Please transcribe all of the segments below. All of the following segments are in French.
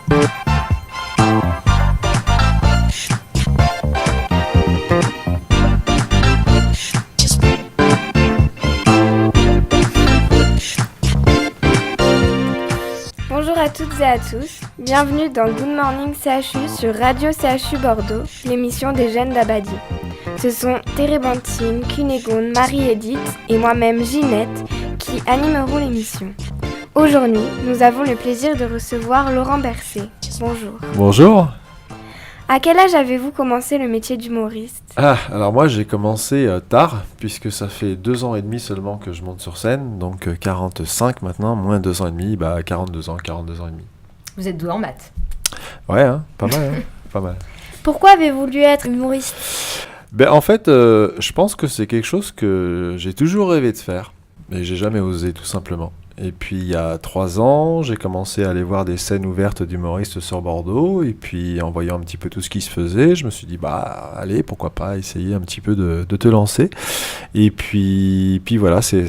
Bonjour à toutes et à tous, bienvenue dans Good Morning CHU sur Radio CHU Bordeaux, l'émission des jeunes d'Abadi. Ce sont Térébentine, Cunégonde, Marie-Édith et moi-même Ginette qui animeront l'émission. Aujourd'hui, nous avons le plaisir de recevoir Laurent Bercé. Bonjour. Bonjour. À quel âge avez-vous commencé le métier d'humoriste ? Alors moi j'ai commencé tard, puisque ça fait 2 ans et demi seulement que je monte sur scène, donc 45 maintenant, moins 2 ans et demi, 42 ans et demi. Vous êtes doué en maths. Ouais, pas mal, pas mal. Pourquoi avez-vous voulu être humoriste ? En fait, je pense que c'est quelque chose que j'ai toujours rêvé de faire, mais j'ai jamais osé tout simplement. Et puis il y a 3 ans, j'ai commencé à aller voir des scènes ouvertes d'humoristes sur Bordeaux, et puis en voyant un petit peu tout ce qui se faisait, je me suis dit allez, pourquoi pas essayer un petit peu de te lancer. Et puis voilà, c'est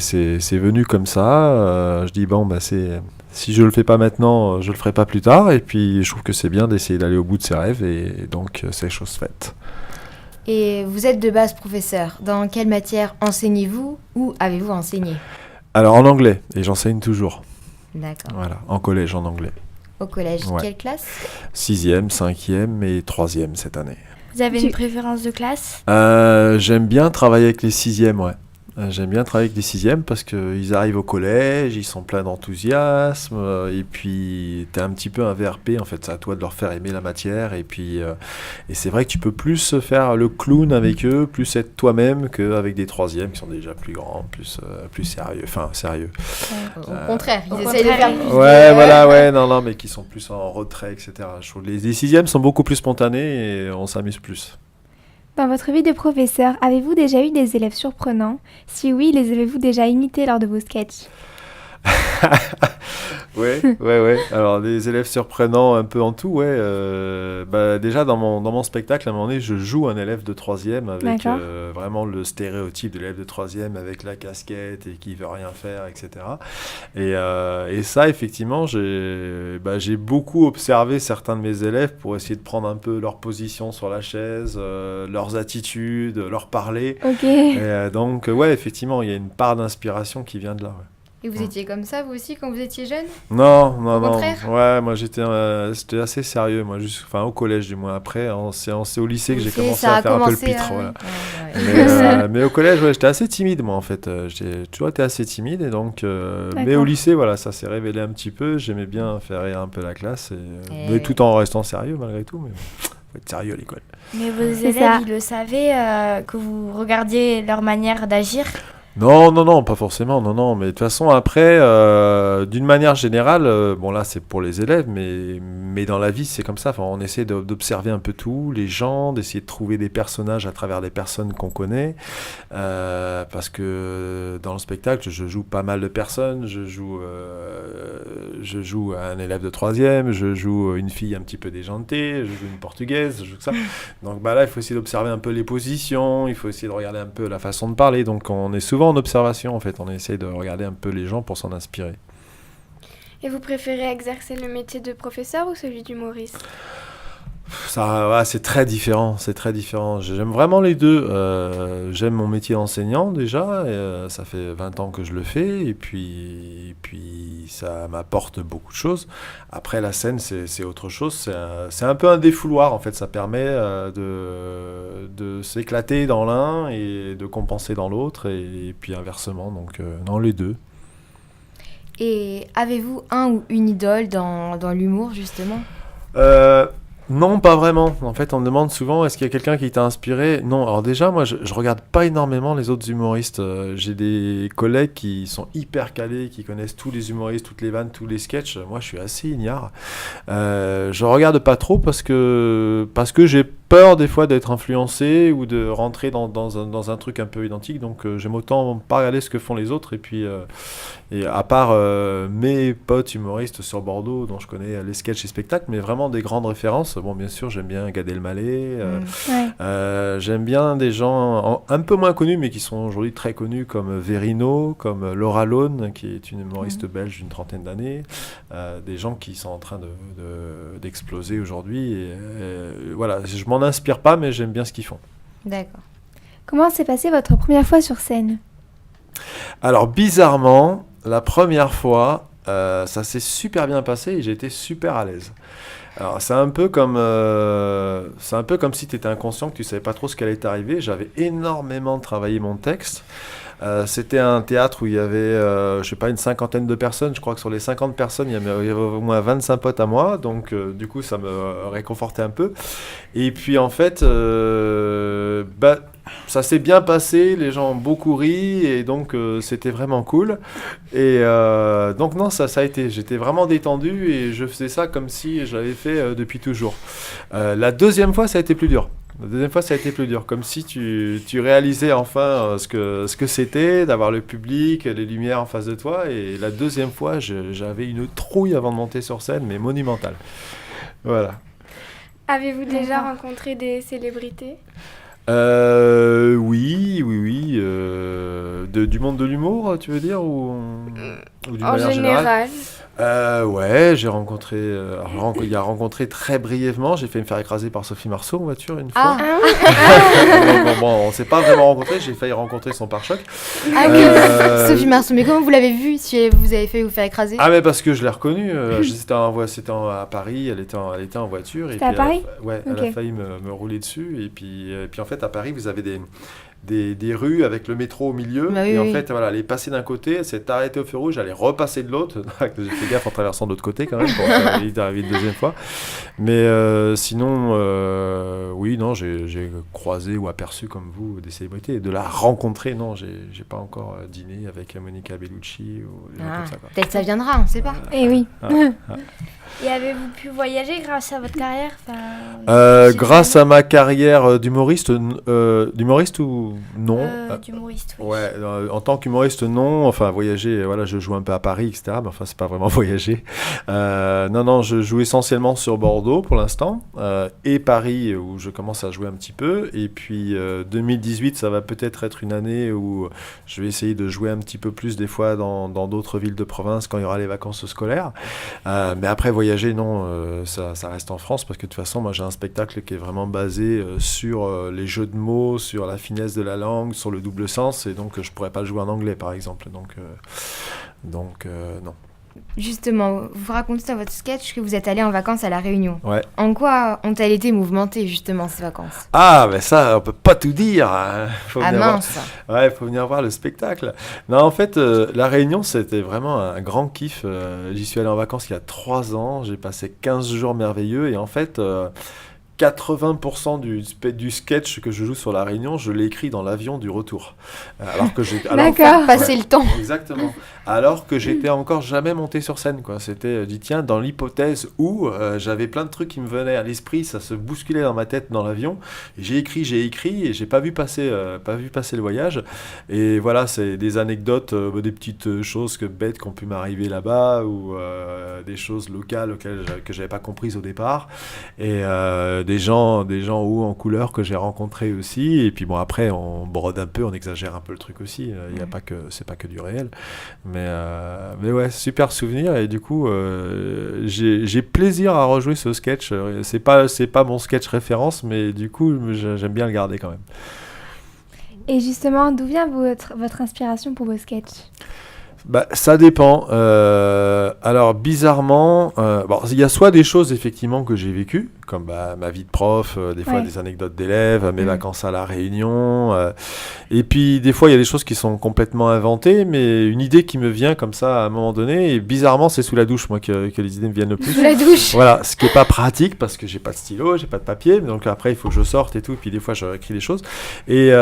venu comme ça. Je dis si je le fais pas maintenant, je le ferai pas plus tard. Et puis je trouve que c'est bien d'essayer d'aller au bout de ses rêves, et donc c'est chose faite. Et vous êtes de base professeur. Dans quelle matière enseignez-vous ou avez-vous enseigné ? Alors en anglais, et j'enseigne toujours. D'accord. Voilà, en collège en anglais. Au collège, Ouais. quelle classe ? 6e, 5e et 3e cette année. Vous avez une préférence de classe ? J'aime bien travailler avec les 6e, ouais. J'aime bien travailler avec les 6e parce qu'ils arrivent au collège, ils sont pleins d'enthousiasme, et puis t'es un petit peu un VRP en fait, c'est à toi de leur faire aimer la matière, et puis et c'est vrai que tu peux plus faire le clown avec eux, plus être toi-même qu'avec des 3e qui sont déjà plus grands, plus sérieux, sérieux. Au contraire, ils essayent de faire plus Ouais, voilà, ouais, non, mais qui sont plus en retrait, etc. Je trouve les 6e sont beaucoup plus spontanés et on s'amuse plus. Dans votre vie de professeur, avez-vous déjà eu des élèves surprenants ? Si oui, les avez-vous déjà imités lors de vos sketchs ? Ouais. Alors, des élèves surprenants un peu en tout, ouais. Déjà, dans mon spectacle, à un moment donné, je joue un élève de 3e avec vraiment le stéréotype de l'élève de 3e avec la casquette et qui veut rien faire, etc. Et ça, effectivement, j'ai beaucoup observé certains de mes élèves pour essayer de prendre un peu leur position sur la chaise, leurs attitudes, leur parler. Ok. Et donc, ouais, effectivement, il y a une part d'inspiration qui vient de là, ouais. Et vous étiez comme ça, vous aussi, quand vous étiez jeune ? Non. contraire ? Ouais, moi j'étais assez sérieux, moi, au collège du moins. Après, c'est au lycée que j'ai commencé à faire un peu le pitre. Voilà. Ouais. Mais au collège, ouais, j'étais assez timide, moi, en fait. J'ai toujours été assez timide, et donc. Mais au lycée, voilà, ça s'est révélé un petit peu. J'aimais bien faire rire un peu la classe, mais tout en restant sérieux malgré tout. Mais faut être sérieux à l'école. Mais vos élèves, ils le savaient que vous regardiez leur manière d'agir ? Non, pas forcément, non, mais de toute façon, après, d'une manière générale, là, c'est pour les élèves, mais dans la vie, c'est comme ça, on essaie d'observer un peu tout, les gens, d'essayer de trouver des personnages à travers des personnes qu'on connaît, parce que dans le spectacle, je joue pas mal de personnes, je joue un élève de 3e, je joue une fille un petit peu déjantée, je joue une portugaise, je joue ça. Donc là, il faut essayer d'observer un peu les positions, il faut essayer de regarder un peu la façon de parler, donc on est souvent en observation, en fait, on essaie de regarder un peu les gens pour s'en inspirer. Et vous préférez exercer le métier de professeur ou celui d'humoriste ? Ça, c'est très différent. J'aime vraiment les deux. J'aime mon métier d'enseignant déjà, ça fait 20 ans que je le fais, et puis ça m'apporte beaucoup de choses. Après, la scène, c'est autre chose, c'est un peu un défouloir, en fait, ça permet de s'éclater dans l'un et de compenser dans l'autre, et puis inversement, donc dans les deux. Et avez-vous un ou une idole dans l'humour, justement ? Non, pas vraiment. En fait, on me demande souvent, est-ce qu'il y a quelqu'un qui t'a inspiré ? Non, alors déjà, moi, je regarde pas énormément les autres humoristes. J'ai des collègues qui sont hyper calés, qui connaissent tous les humoristes, toutes les vannes, tous les sketchs. Moi, je suis assez ignare. Je regarde pas trop parce que j'ai peur des fois d'être influencé ou de rentrer dans un truc un peu identique, donc j'aime autant pas regarder ce que font les autres, et puis et à part mes potes humoristes sur Bordeaux dont je connais les sketchs et spectacles, mais vraiment des grandes références. Bon, bien sûr, j'aime bien Gad Elmaleh, j'aime bien des gens un peu moins connus mais qui sont aujourd'hui très connus, comme Verino, comme Laura Lone, qui est une humoriste belge d'une 30aine d'années, des gens qui sont en train d'exploser aujourd'hui, et voilà, je m'en inspire pas mais j'aime bien ce qu'ils font. D'accord. Comment s'est passée votre première fois sur scène ? Alors bizarrement, la première fois, ça s'est super bien passé et j'ai été super à l'aise. Alors c'est un peu comme si tu étais inconscient, que tu savais pas trop ce qui allait t'arriver. J'avais énormément travaillé mon texte. C'était un théâtre où il y avait, je sais pas, une 50aine de personnes. Je crois que sur les 50 personnes, il y avait au moins 25 potes à moi. Donc, du coup, ça me réconfortait un peu. Et puis, en fait, ça s'est bien passé. Les gens ont beaucoup ri. Et donc, c'était vraiment cool. Et donc, non, ça a été... J'étais vraiment détendu et je faisais ça comme si je l'avais fait depuis toujours. La deuxième fois, ça a été plus dur. La deuxième fois, ça a été plus dur. Comme si tu réalisais enfin ce que c'était, d'avoir le public, les lumières en face de toi. Et la deuxième fois, j'avais une trouille avant de monter sur scène, mais monumentale. Voilà. Avez-vous déjà rencontré des célébrités ? Oui. Du monde de l'humour, tu veux dire, ou d'une manière générale ? Ouais, j'ai rencontré... il a rencontré très brièvement. J'ai fait me faire écraser par Sophie Marceau en voiture une fois. Bon, on s'est pas vraiment rencontrés. J'ai failli rencontrer son pare-choc. Ah oui, Sophie Marceau. Mais comment vous l'avez vue si vous avez fait vous faire écraser ? Ah, mais parce que je l'ai reconnue. C'était à Paris. Elle était en voiture. C'était à Paris ? Elle a failli me rouler dessus. Et puis en fait, à Paris, vous avez des rues avec le métro au milieu, en fait voilà, elle est passée d'un côté, elle s'est arrêtée au feu rouge, elle est repassée de l'autre. J'ai fait gaffe en traversant de l'autre côté quand même pour éviter d'arriver une deuxième fois, mais sinon oui, non, j'ai croisé ou aperçu comme vous des célébrités, et de la rencontrer, non, j'ai pas encore dîné avec Monica Bellucci ou des gens comme ça, quoi. Peut-être ça viendra, on sait pas. Eh oui. Et avez-vous pu voyager grâce à votre carrière ? Grâce à ma carrière d'humoriste ou non D'humoriste, oui. Ouais, en tant qu'humoriste, non. Enfin, voyager, voilà, je joue un peu à Paris, etc. Mais enfin, c'est pas vraiment voyager. Non, je joue essentiellement sur Bordeaux pour l'instant, et Paris, où je commence à jouer un petit peu. Et puis 2018, ça va peut-être être une année où je vais essayer de jouer un petit peu plus des fois dans d'autres villes de province quand il y aura les vacances scolaires. Mais après, voyager, non, ça reste en France, parce que de toute façon, moi, j'ai un spectacle qui est vraiment basé sur les jeux de mots, sur la finesse de la langue, sur le double sens, et donc je pourrais pas le jouer en anglais, par exemple. Donc non. Justement, vous racontez dans votre sketch que vous êtes allé en vacances à La Réunion. Ouais. En quoi ont-elles été mouvementées, justement, ces vacances ? Ah, mais ça, on peut pas tout dire. Hein. Faut venir voir le spectacle. Non, en fait, La Réunion, c'était vraiment un grand kiff. J'y suis allé en vacances il y a 3 ans. J'ai passé 15 jours merveilleux. Et en fait... 80% du sketch que je joue sur La Réunion, je l'ai écrit dans l'avion du retour. D'accord, passer le temps. Exactement. Alors que j'étais encore jamais monté sur scène, quoi. C'était dit, tiens, dans l'hypothèse où j'avais plein de trucs qui me venaient à l'esprit, ça se bousculait dans ma tête dans l'avion. Et j'ai écrit et j'ai pas vu passer le voyage. Et voilà, c'est des anecdotes, des petites choses bêtes qui ont pu m'arriver là-bas, ou des choses locales que j'avais pas comprises au départ. Et des gens hauts en couleur que j'ai rencontrés aussi, et puis bon, après on brode un peu, on exagère un peu le truc aussi, c'est pas que du réel, mais ouais, super souvenir. Et du coup j'ai plaisir à rejouer ce sketch. C'est pas mon sketch référence, mais du coup j'aime bien le garder quand même. Et justement, d'où vient votre inspiration pour vos sketchs ? Ça dépend. Alors bizarrement, il y a soit des choses effectivement que j'ai vécues, comme ma vie de prof, des fois des anecdotes d'élèves, mes vacances à La Réunion, et puis des fois il y a des choses qui sont complètement inventées, mais une idée qui me vient comme ça à un moment donné, et bizarrement c'est sous la douche moi que les idées me viennent le plus. Sous la douche. Voilà, ce qui est pas pratique parce que j'ai pas de stylo, j'ai pas de papier, donc après il faut que je sorte et tout, et puis des fois je réécris des choses, et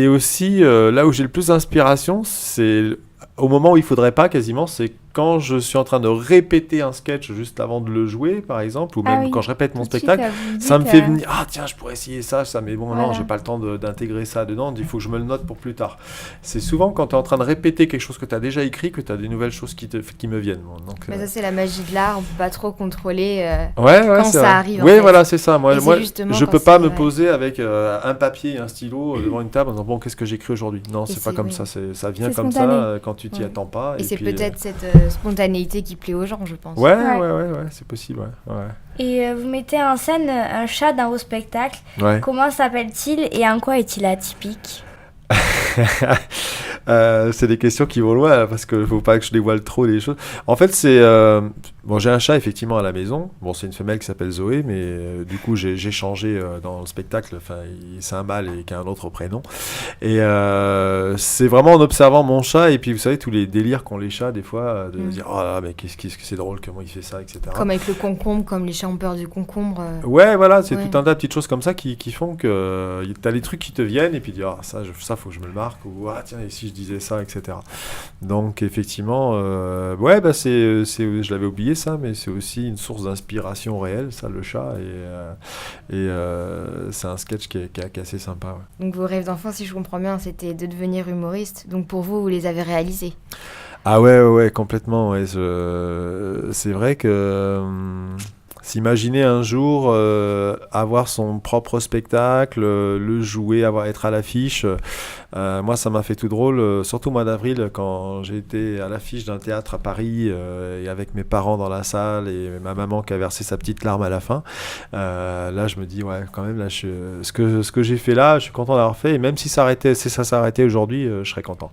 aussi là où j'ai le plus d'inspiration, c'est au moment où il faudrait pas, quasiment, c'est quand je suis en train de répéter un sketch juste avant de le jouer, par exemple, ou même quand je répète mon Tout de suite, spectacle, vous ça me dites, fait venir, ah tiens, je pourrais essayer ça, mais bon, Voilà. non, j'ai pas le temps d'intégrer ça dedans, il faut que je me le note pour plus tard. C'est souvent quand tu es en train de répéter quelque chose que tu as déjà écrit que tu as des nouvelles choses qui me viennent. Bon, donc, Mais ça, c'est la magie de l'art, on peut pas trop contrôler. ouais, quand c'est ça vrai. arrive, en Oui, fait. voilà, c'est ça. Moi, Et c'est justement je quand peux pas c'est- me ouais. poser avec un papier et un stylo devant une table en disant bon, qu'est-ce que j'écris aujourd'hui. Non, c'est pas c'est- comme oui. ça. Ça vient C'est comme spontané. ça quand tu t'y Ouais. attends pas. Et c'est puis, peut-être cette spontanéité qui plaît aux gens, je pense. Ouais, Ouais. ouais, c'est possible. Ouais. Et vous mettez en scène un chat dans vos spectacles. Ouais. Comment s'appelle-t-il et en quoi est-il atypique? C'est des questions qui vont loin là, parce qu'il ne faut pas que je dévoile trop les choses. En fait, bon, j'ai un chat effectivement à la maison. Bon, c'est une femelle qui s'appelle Zoé, mais du coup j'ai changé dans le spectacle. Enfin, c'est un mâle et qui a un autre prénom. Et c'est vraiment en observant mon chat et puis vous savez tous les délires qu'ont les chats des fois de dire oh là, mais qu'est-ce que c'est drôle comment il fait ça, etc. Comme avec le concombre, comme les chats ont peur du concombre. Ouais, voilà, c'est Ouais. tout un tas de petites choses comme ça qui font que t'as des trucs qui te viennent et puis dire ah, ça faut que je me le marque ou ah tiens et si je disais ça, etc. Donc effectivement, ouais bah je l'avais oublié ça, mais c'est aussi une source d'inspiration réelle ça le chat et c'est un sketch qui est assez sympa. Ouais. Donc vos rêves d'enfant, si je comprends bien, c'était de devenir humoriste. Donc pour vous, vous les avez réalisés. Ah ouais, complètement. Ouais, c'est vrai que s'imaginer un jour avoir son propre spectacle, le jouer, être à l'affiche, moi ça m'a fait tout drôle, surtout au mois d'avril quand j'ai été à l'affiche d'un théâtre à Paris et avec mes parents dans la salle et ma maman qui a versé sa petite larme à la fin. Là je me dis ouais quand même là ce que j'ai fait là, je suis content d'avoir fait et même si ça s'arrêtait aujourd'hui, je serais content.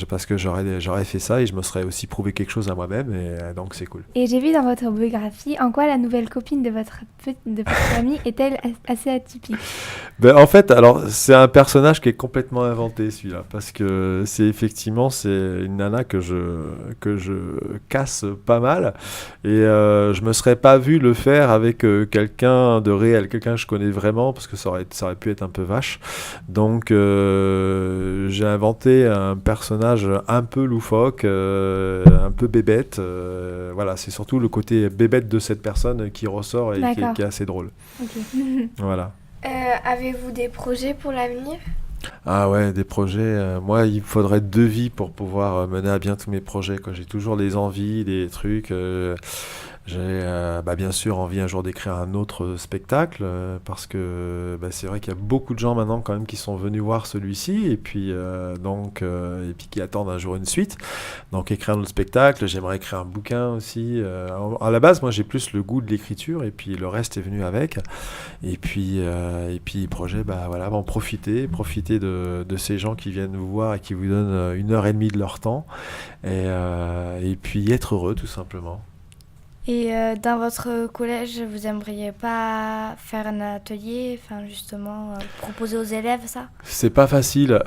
Parce que j'aurais fait ça et je me serais aussi prouvé quelque chose à moi-même et donc c'est cool. Et j'ai vu dans votre biographie en quoi la nouvelle copine de votre amie est-elle assez atypique. Ben, en fait, alors c'est un personnage qui est complètement inventé celui-là parce que c'est une nana que je casse pas mal et je me serais pas vu le faire avec quelqu'un de réel, quelqu'un que je connais vraiment parce que ça aurait pu être un peu vache. Donc j'ai inventé un personnage un peu loufoque, un peu bébête. Voilà, c'est surtout le côté bébête de cette personne qui ressort et qui est assez drôle. Ok. Voilà. Avez-vous des projets pour l'avenir? Ah ouais, des projets. Moi, il me faudrait 2 vies pour pouvoir mener à bien tous mes projets, quoi. J'ai toujours des envies, des trucs. J'ai bien sûr envie un jour d'écrire un autre spectacle parce que c'est vrai qu'il y a beaucoup de gens maintenant quand même qui sont venus voir celui-ci et puis et puis qui attendent un jour une suite. Donc écrire un autre spectacle, j'aimerais écrire un bouquin aussi. À la base, moi j'ai plus le goût de l'écriture et puis le reste est venu avec. Et puis projet, en profiter de ces gens qui viennent vous voir et qui vous donnent 1h30 de leur temps et puis être heureux tout simplement. Et dans votre collège, vous aimeriez pas faire un atelier, enfin justement proposer aux élèves ça? C'est pas facile.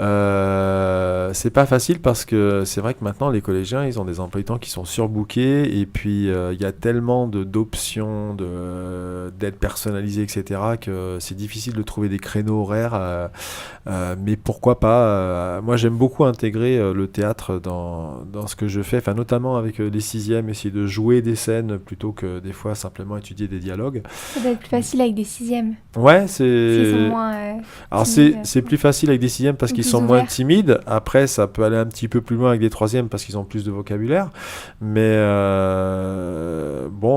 C'est pas facile parce que c'est vrai que maintenant les collégiens ils ont des emplois du temps qui sont surbookés et puis il y a tellement d'options, d'aides personnalisées, etc. que c'est difficile de trouver des créneaux horaires. Mais pourquoi pas moi j'aime beaucoup intégrer le théâtre dans ce que je fais, notamment avec les 6e, essayer de jouer des scènes plutôt que des fois simplement étudier des dialogues. Ça doit être plus facile avec des 6e. Ouais, S'ils sont moins alors timides, c'est plus facile avec des 6e parce qu'ils plus sont moins ouverts. timides. Après, ça peut aller un petit peu plus loin avec des 3e parce qu'ils ont plus de vocabulaire. Mais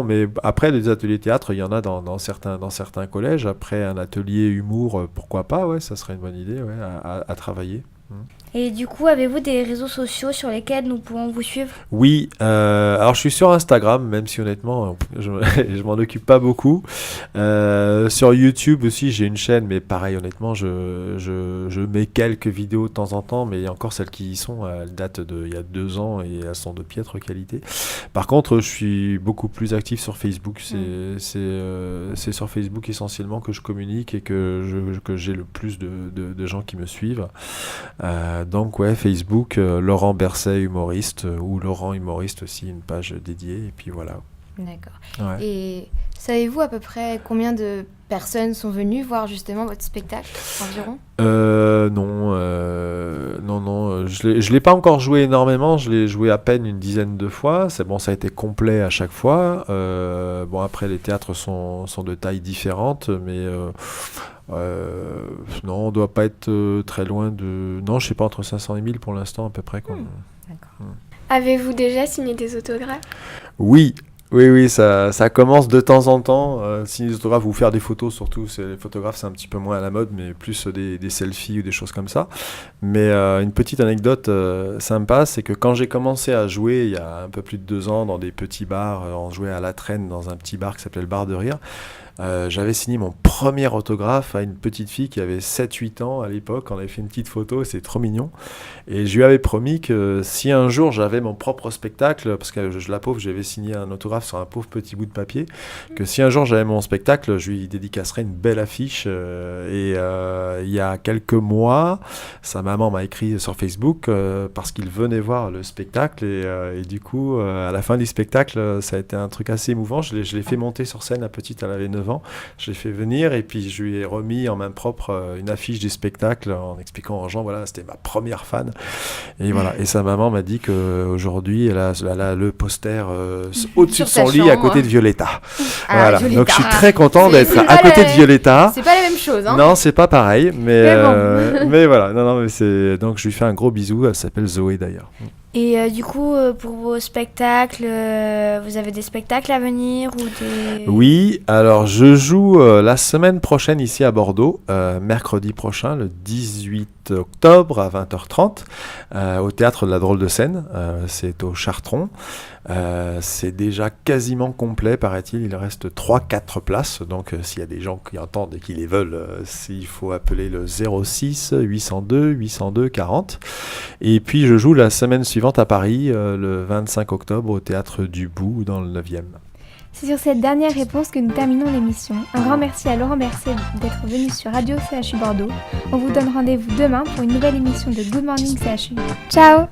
mais après les ateliers théâtre, il y en a dans certains collèges. Après un atelier humour, pourquoi pas, ouais, ça serait une bonne idée à travailler. Et du coup, avez-vous des réseaux sociaux sur lesquels nous pouvons vous suivre? Oui, alors je suis sur Instagram, même si honnêtement, je m'en occupe pas beaucoup. Sur YouTube aussi, j'ai une chaîne, mais pareil, honnêtement, je mets quelques vidéos de temps en temps, mais encore celles qui y sont, elles datent d'il y a 2 ans et elles sont de piètre qualité. Par contre, je suis beaucoup plus actif sur Facebook. C'est sur Facebook essentiellement que je communique et que j'ai le plus de gens qui me suivent. Donc ouais, Facebook, Laurent Berset humoriste ou Laurent humoriste aussi, une page dédiée et puis voilà. D'accord. Ouais. Et savez-vous à peu près combien de personnes sont venues voir justement votre spectacle environ? Non, je l'ai pas encore joué énormément, je l'ai joué à peine une dizaine de fois. Ça a été complet à chaque fois. Après les théâtres sont de tailles différentes, mais non, on doit pas être très loin de. Non, je sais pas, entre 500 et 1000 pour l'instant à peu près. D'accord. Avez-vous déjà signé des autographes? Oui, ça commence de temps en temps. Signer des autographes ou faire des photos, surtout. Les photographes, c'est un petit peu moins à la mode, mais plus des selfies ou des choses comme ça. Mais une petite anecdote sympa, c'est que quand j'ai commencé à jouer il y a un peu plus de 2 ans dans des petits bars, on jouait à La Traîne dans un petit bar qui s'appelait le Bar de Rire. J'avais signé mon premier autographe à une petite fille qui avait 7-8 ans à l'époque. On avait fait une petite photo, c'est trop mignon. Et je lui avais promis que si un jour j'avais mon propre spectacle, parce que la pauvre, j'avais signé un autographe sur un pauvre petit bout de papier, que si un jour j'avais mon spectacle, je lui dédicacerais une belle affiche. Il y a quelques mois, sa maman m'a écrit sur Facebook parce qu'il venait voir le spectacle. Et du coup, à la fin du spectacle, ça a été un truc assez émouvant. Je l'ai fait monter sur scène, la petite, elle avait 9 ans. Je l'ai fait venir et puis je lui ai remis en main propre une affiche du spectacle en expliquant aux gens, voilà, c'était ma première fan. Et voilà. Et sa maman m'a dit qu'aujourd'hui, elle a le poster au-dessus de son lit à côté de Violetta. Voilà. Violetta. Donc je suis très content d'être c'est à pas côté la- de Violetta. C'est pas la même chose, hein? Non, c'est pas pareil, mais, Mais bon. mais voilà. Non, mais c'est. Donc je lui fais un gros bisou. Elle s'appelle Zoé d'ailleurs. Et du coup, pour vos spectacles, vous avez des spectacles à venir ou des... Oui, alors je joue la semaine prochaine ici à Bordeaux, mercredi prochain, le 18 octobre à 20h30, au Théâtre de la Drôle de Scène, c'est au Chartron. C'est déjà quasiment complet, paraît-il, il reste 3-4 places, donc s'il y a des gens qui entendent et qui les veulent, il faut appeler le 06 802 802 40. Et puis je joue la semaine suivante à Paris, le 25 octobre, au Théâtre du Bout, dans le 9e. C'est sur cette dernière réponse que nous terminons l'émission. Un grand merci à Laurent Berset d'être venu sur Radio CHU Bordeaux. On vous donne rendez-vous demain pour une nouvelle émission de Good Morning CHU. Ciao!